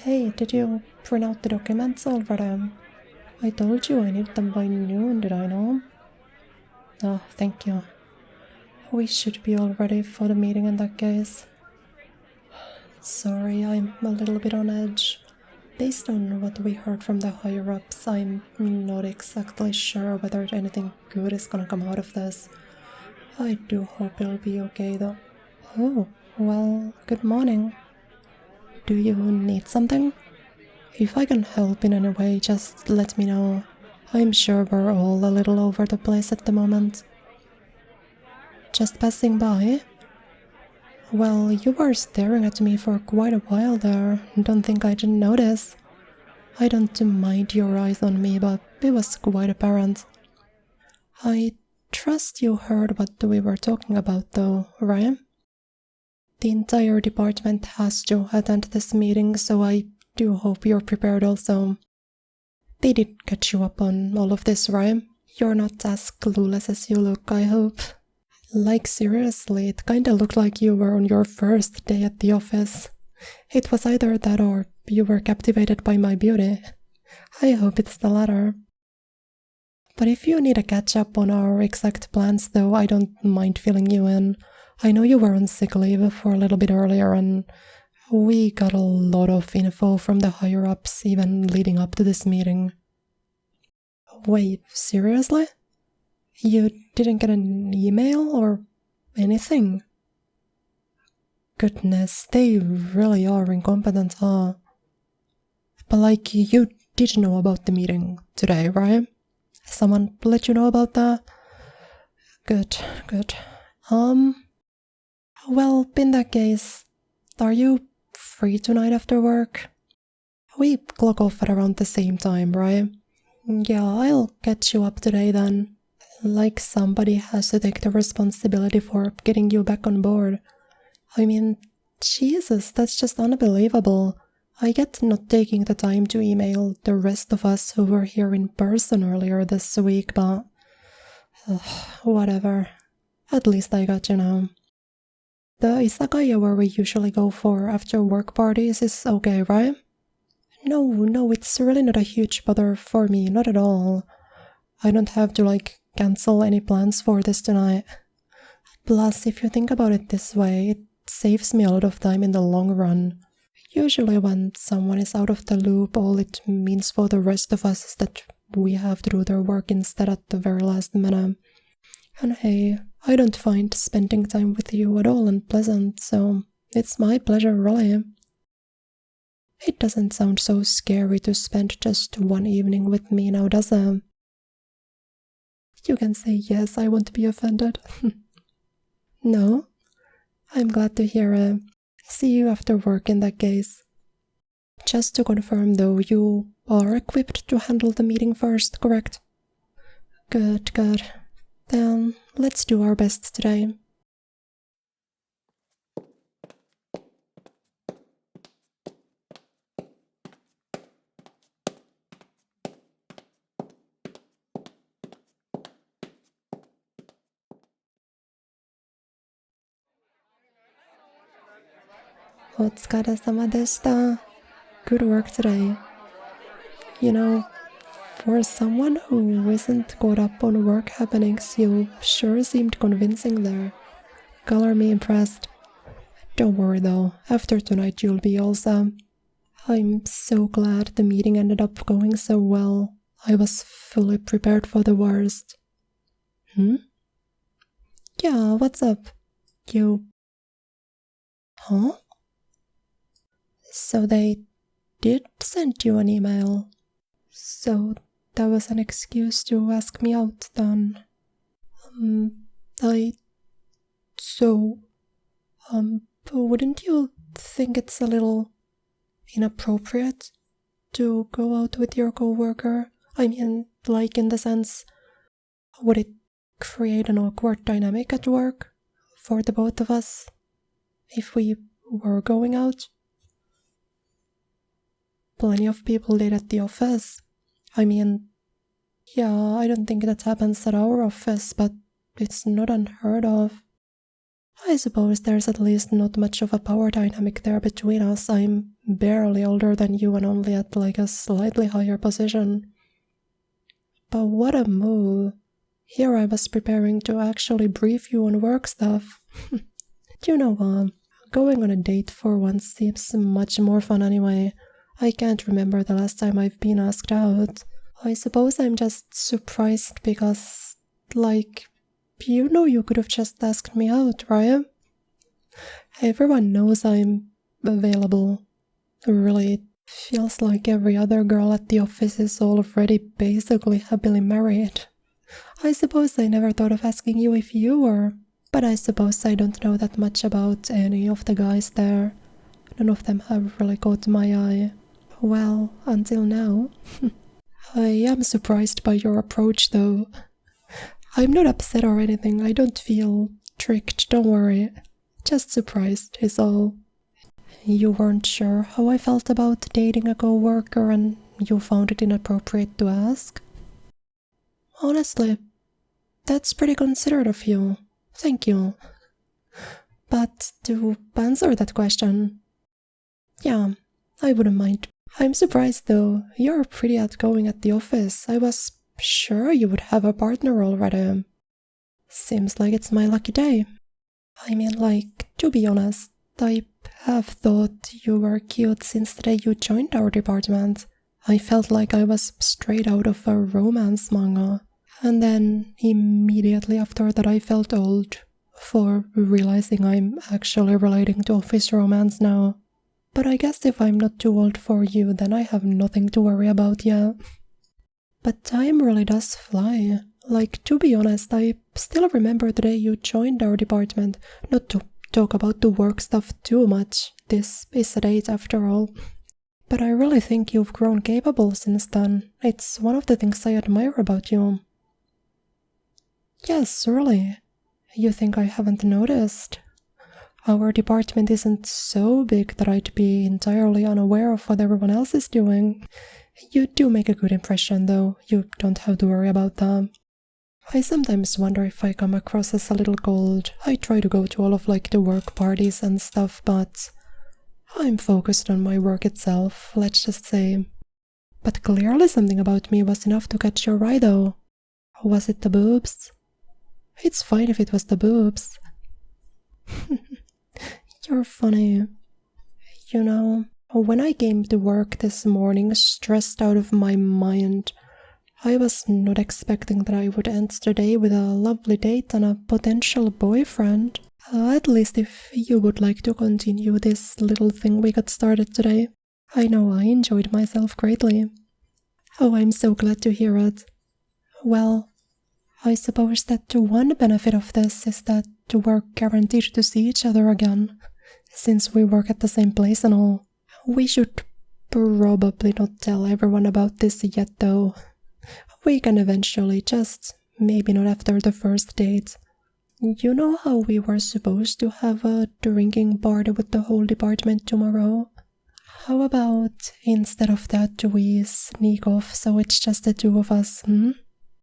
Hey, did you print out the documents already? I told you I need them by noon, did I not? Oh, thank you. We should be all ready for the meeting in that case. Sorry, I'm a little bit on edge. Based on what we heard from the higher-ups, I'm not exactly sure whether anything good is gonna come out of this. I do hope it'll be okay though. Oh, well, good morning. Do you need something? If I can help in any way, just let me know. I'm sure we're all a little over the place at the moment. Just passing by? Well, you were staring at me for quite a while there. Don't think I didn't notice. I don't mind your eyes on me, but it was quite apparent. I trust you heard what we were talking about though, right? The entire department has to attend this meeting, so I do hope you're prepared also. They did catch you up on all of this, right? You're not as clueless as you look, I hope. Like seriously, it kinda looked like you were on your first day at the office. It was either that or you were captivated by my beauty. I hope it's the latter. But if you need a catch-up on our exact plans though, I don't mind filling you in. I know you were on sick leave for a little bit earlier and we got a lot of info from the higher-ups even leading up to this meeting. Wait, seriously? You didn't get an email or anything? Goodness, they really are incompetent, huh? But like, you did know about the meeting today, right? Someone let you know about that? Good. Well, in that case, are you free tonight after work? We clock off at around the same time, right? Yeah, I'll catch you up today then. Like somebody has to take the responsibility for getting you back on board. I mean, Jesus, that's just unbelievable. I get not taking the time to email the rest of us who were here in person earlier this week, but whatever. At least I got you now. The izakaya where we usually go for after work parties is okay, right? No, it's really not a huge bother for me, not at all. I don't have to, cancel any plans for this tonight. Plus, if you think about it this way, it saves me a lot of time in the long run. Usually when someone is out of the loop, all it means for the rest of us is that we have to do their work instead at the very last minute. And hey, I don't find spending time with you at all unpleasant, so it's my pleasure, really. It doesn't sound so scary to spend just one evening with me now, does it? You can say yes, I won't be offended. No? I'm glad to hear it. See you after work in that case. Just to confirm though, you are equipped to handle the meeting first, correct? Good. Then let's do our best today. Otsukaresama deshita. Good work today. You know, for someone who isn't caught up on work happenings, you sure seemed convincing there. Color me impressed. Don't worry though, after tonight you'll be all set. I'm so glad the meeting ended up going so well. I was fully prepared for the worst. Yeah, what's up? You... Huh? So they did send you an email. So that was an excuse to ask me out then. Wouldn't you think it's a little inappropriate to go out with your coworker? I mean, in the sense, would it create an awkward dynamic at work for the both of us if we were going out? Plenty of people did at the office. I mean, yeah, I don't think that happens at our office, but it's not unheard of. I suppose there's at least not much of a power dynamic there between us. I'm barely older than you and only at like a slightly higher position. But what a move. Here I was preparing to actually brief you on work stuff. You know what? Going on a date for once seems much more fun anyway. I can't remember the last time I've been asked out. I suppose I'm just surprised because, like, you could have just asked me out, right? Everyone knows I'm available. Really, it feels like every other girl at the office is already basically happily married. I suppose I never thought of asking you if you were, but I suppose I don't know that much about any of the guys there. None of them have really caught my eye. Well, until now. I am surprised by your approach, though. I'm not upset or anything, I don't feel tricked, don't worry. Just surprised is all. You weren't sure how I felt about dating a co-worker and you found it inappropriate to ask? Honestly, that's pretty considerate of you. Thank you. But to answer that question, yeah, I wouldn't mind. I'm surprised though, you're pretty outgoing at the office. I was sure you would have a partner already. Seems like it's my lucky day. I mean, like, to be honest, I have thought you were cute since the day you joined our department. I felt like I was straight out of a romance manga. And then, immediately after that, I felt old for realizing I'm actually relating to office romance now. But I guess if I'm not too old for you, then I have nothing to worry about, yeah. But time really does fly. Like, to be honest, I still remember the day you joined our department. Not to talk about the work stuff too much. This is a date after all. But I really think you've grown capable since then. It's one of the things I admire about you. Yes, really. You think I haven't noticed? Our department isn't so big that I'd be entirely unaware of what everyone else is doing. You do make a good impression, though. You don't have to worry about that. I sometimes wonder if I come across as a little cold. I try to go to all of the work parties and stuff, but I'm focused on my work itself, let's just say. But clearly something about me was enough to catch your eye, though. Was it the boobs? It's fine if it was the boobs. You're funny. You know, when I came to work this morning stressed out of my mind, I was not expecting that I would end the day with a lovely date and a potential boyfriend. At least if you would like to continue this little thing we got started today. I know I enjoyed myself greatly. Oh, I'm so glad to hear it. Well, I suppose that one benefit of this is that we're guaranteed to see each other again, since we work at the same place and all. We should probably not tell everyone about this yet, though. We can eventually, just maybe not after the first date. You know how we were supposed to have a drinking party with the whole department tomorrow? How about instead of that we sneak off so it's just the two of us,